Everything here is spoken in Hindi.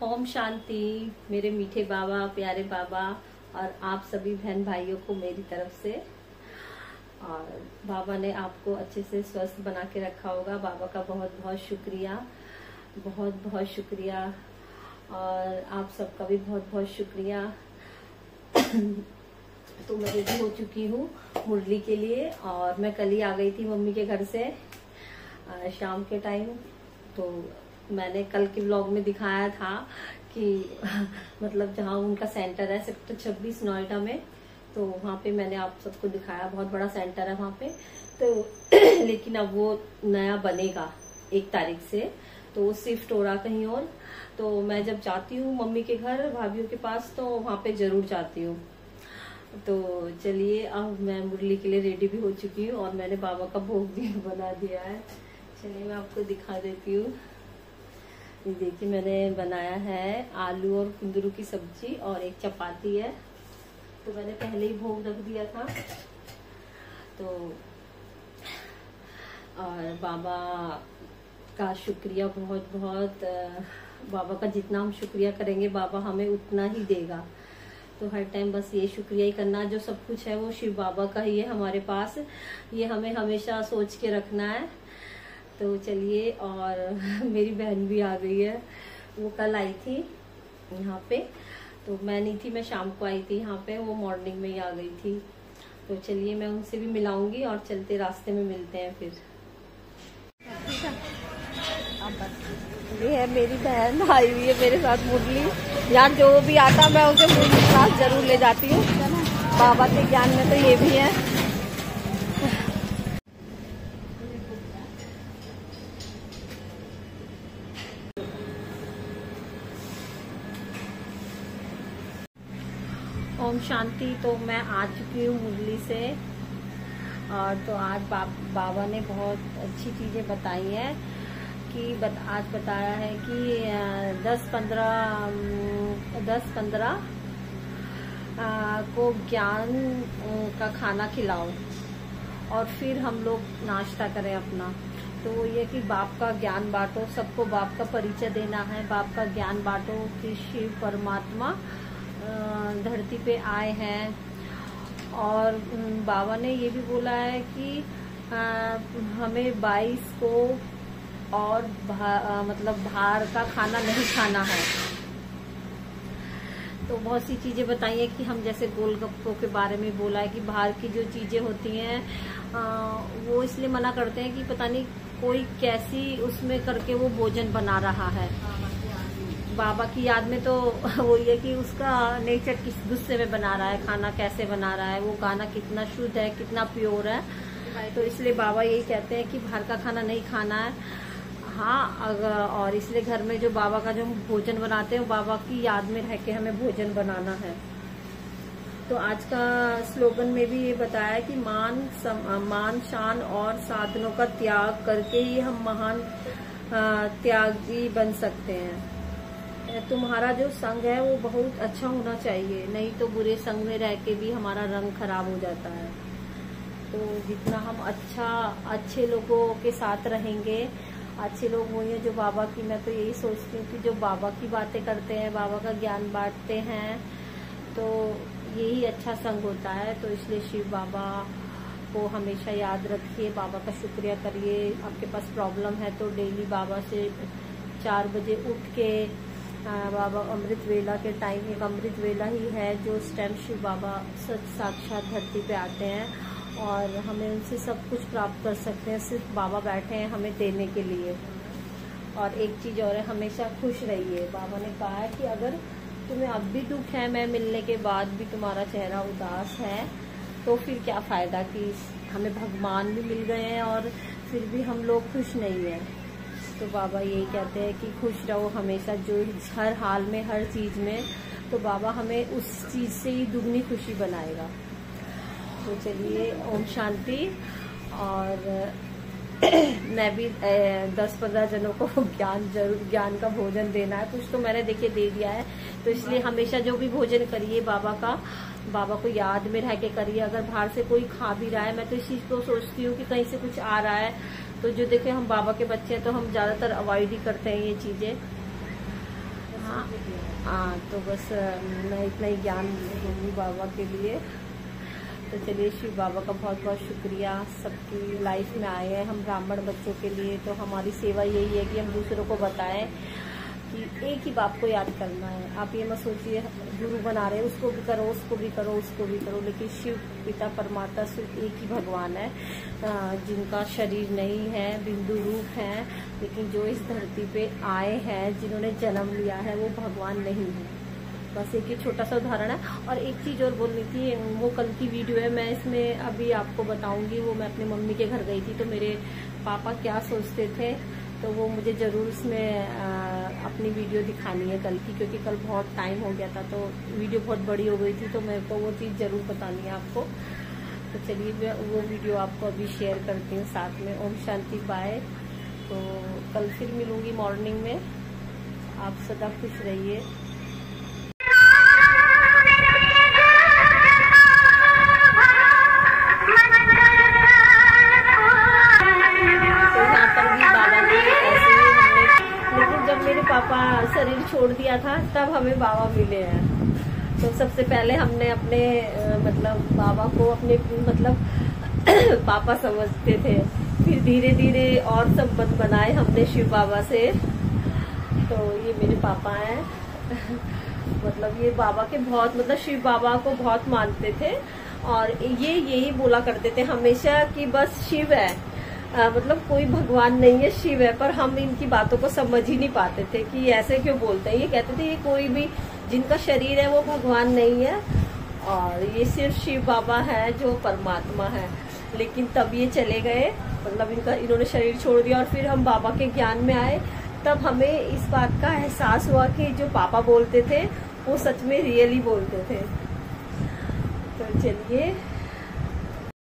ओम शांति मेरे मीठे बाबा, प्यारे बाबा और आप सभी बहन भाइयों को मेरी तरफ से। और बाबा ने आपको अच्छे से स्वस्थ बना के रखा होगा। बाबा का बहुत बहुत शुक्रिया, बहुत बहुत शुक्रिया। और आप सबका भी बहुत बहुत शुक्रिया। तो मैं रेडी हो चुकी हूँ मुरली के लिए और मैं कल ही आ गई थी मम्मी के घर से शाम के टाइम। तो मैंने कल के व्लॉग में दिखाया था कि मतलब जहाँ उनका सेंटर है सेक्टर 26 नोएडा में, तो वहाँ पे मैंने आप सबको दिखाया। बहुत बड़ा सेंटर है वहाँ पे। तो लेकिन अब वो नया बनेगा 1 तारीख से, तो वो शिफ्ट हो रहा कहीं और। तो मैं जब जाती हूँ मम्मी के घर भाभीयों के पास तो वहाँ पे जरूर जाती हूँ। तो चलिए अब मैं मुरली के लिए रेडी भी हो चुकी हूँ और मैंने बाबा का भोग भी बना दिया है। चलिए मैं आपको दिखा देती हूँ। ये देखिए मैंने बनाया है आलू और कुंदरू की सब्जी और एक चपाती है। तो मैंने पहले ही भोग रख दिया था। तो और बाबा का शुक्रिया बहुत बहुत। बाबा का जितना हम शुक्रिया करेंगे बाबा हमें उतना ही देगा। तो हर टाइम बस ये शुक्रिया ही करना। जो सब कुछ है वो शिव बाबा का ही है हमारे पास, ये हमें हमेशा सोच के रखना है। तो चलिए, और मेरी बहन भी आ गई है। वो कल आई थी यहाँ पे, तो मैं नहीं थी, मैं शाम को आई थी यहाँ पे। वो मॉर्निंग में ही आ गई थी। तो चलिए मैं उनसे भी मिलाऊंगी और चलते रास्ते में मिलते हैं फिर। ये है मेरी बहन आई हुई है मेरे साथ मुरली। यहाँ जो भी आता मैं उसे मुरली क्लास जरूर ले जाती हूँ। बाबा के ज्ञान में तो ये भी है। ओम शांति। तो मैं आ चुकी हूँ मुरली से। और तो आज बाबा ने बहुत अच्छी चीजें बताई हैं कि आज बताया है कि 10-15 को ज्ञान का खाना खिलाओ और फिर हम लोग नाश्ता करें अपना। तो ये कि बाप का ज्ञान बांटो, सबको बाप का परिचय देना है। बाप का ज्ञान बांटो कि शिव परमात्मा धरती पे आए हैं। और बाबा ने ये भी बोला है कि हमें 22 को और मतलब बाहर का खाना नहीं खाना है। तो बहुत सी चीजें बताई है कि हम जैसे गोलगप्पों के बारे में बोला है कि बाहर की जो चीजें होती हैं वो इसलिए मना करते हैं कि पता नहीं कोई कैसी उसमें करके वो भोजन बना रहा है। बाबा की याद में तो वो ये कि उसका नेचर किस गुस्से में बना रहा है, खाना कैसे बना रहा है, वो खाना कितना शुद्ध है, कितना प्योर है। तो इसलिए बाबा यही कहते हैं कि बाहर का खाना नहीं खाना है। हाँ, अगर और इसलिए घर में जो बाबा का जो हम भोजन बनाते हैं वो बाबा की याद में रह के हमें भोजन बनाना है। तो आज का स्लोगन में भी ये बताया कि मान शान और साधनों का त्याग करके ही हम महान त्यागी बन सकते हैं। तुम्हारा जो संग है वो बहुत अच्छा होना चाहिए, नहीं तो बुरे संग में रह के भी हमारा रंग खराब हो जाता है। तो जितना हम अच्छे लोगों के साथ रहेंगे, अच्छे लोग वही हैं जो बाबा की, मैं तो यही सोचती हूँ कि जो बाबा की बातें करते हैं, बाबा का ज्ञान बांटते हैं, तो यही अच्छा संग होता है। तो इसलिए शिव बाबा को हमेशा याद रखिए, बाबा का शुक्रिया करिए। आपके पास प्रॉब्लम है तो डेली बाबा से 4 बजे उठ के बाबा अमृत वेला के टाइम, एक अमृत वेला ही है जो उस टाइम शिव बाबा सच साक्षात धरती पे आते हैं और हमें उनसे सब कुछ प्राप्त कर सकते हैं। सिर्फ बाबा बैठे हैं हमें देने के लिए। और एक चीज और है, हमेशा खुश रहिए। बाबा ने कहा है कि अगर तुम्हें अब भी दुख है, मैं मिलने के बाद भी तुम्हारा चेहरा उदास है, तो फिर क्या फायदा कि हमें भगवान भी मिल गए हैं और फिर भी हम लोग खुश नहीं है। तो बाबा यही कहते हैं कि खुश रहो हमेशा, जो हर हाल में, हर चीज में। तो बाबा हमें उस चीज से ही दुगनी खुशी बनाएगा। तो चलिए ओम शांति। और मैं भी 10-15 जनों को ज्ञान का भोजन देना है। कुछ तो मैंने देखिए दे दिया है। तो इसलिए हमेशा जो भी भोजन करिए बाबा को याद में रह के करिए। अगर बाहर से कोई खा भी रहा है, मैं तो इस चीज को सोचती हूँ कि कहीं से कुछ आ रहा है तो जो देखे हम बाबा के बच्चे हैं तो हम ज्यादातर अवॉइड ही करते हैं ये चीजें। तो बस मैं इतना ही ज्ञान दूंगी बाबा के लिए। तो चलिए, शिव बाबा का बहुत बहुत शुक्रिया, सबकी लाइफ में आए हैं हम ब्राह्मण बच्चों के लिए। तो हमारी सेवा यही है कि हम दूसरों को बताएं कि एक ही बाप को याद करना है। आप ये मत सोचिए गुरु बना रहे हैं, उसको भी करो, उसको भी करो, उसको भी करो, लेकिन शिव पिता परमात्मा सिर्फ एक ही भगवान है, जिनका शरीर नहीं है, बिंदु रूप है, लेकिन जो इस धरती पे आए हैं, जिन्होंने जन्म लिया है, वो भगवान नहीं है। बस एक ही छोटा सा उदाहरण है। और एक चीज और बोलनी थी, वो कल की वीडियो है, मैं इसमें अभी आपको बताऊंगी। वो मैं अपनी मम्मी के घर गई थी, तो मेरे पापा क्या सोचते थे, तो वो मुझे जरूर इसमें अपनी वीडियो दिखानी है कल की, क्योंकि कल बहुत टाइम हो गया था, तो वीडियो बहुत बड़ी हो गई थी, तो मेरे को वो चीज़ जरूर बतानी है आपको। तो चलिए, मैं वो वीडियो आपको अभी शेयर करती हूँ साथ में। ओम शांति, बाय। तो कल फिर मिलूंगी मॉर्निंग में। आप सदा खुश रहिए। पापा शरीर छोड़ दिया था, तब हमें बाबा मिले हैं। तो सबसे पहले हमने अपने मतलब बाबा को अपने मतलब पापा समझते थे, फिर धीरे धीरे और संबंध बनाए हमने शिव बाबा से। तो ये मेरे पापा हैं मतलब ये बाबा के बहुत मतलब शिव बाबा को बहुत मानते थे, और ये यही बोला करते थे हमेशा कि बस शिव है, मतलब कोई भगवान नहीं है, शिव है। पर हम इनकी बातों को समझ ही नहीं पाते थे कि ऐसे क्यों बोलते हैं। ये कहते थे ये कोई भी जिनका शरीर है वो भगवान नहीं है, और ये सिर्फ शिव बाबा है जो परमात्मा है। लेकिन तब ये चले गए, मतलब इन्होंने शरीर छोड़ दिया, और फिर हम बाबा के ज्ञान में आए, तब हमें इस बात का एहसास हुआ कि जो पापा बोलते थे वो सच में रियली बोलते थे। तो चलिए,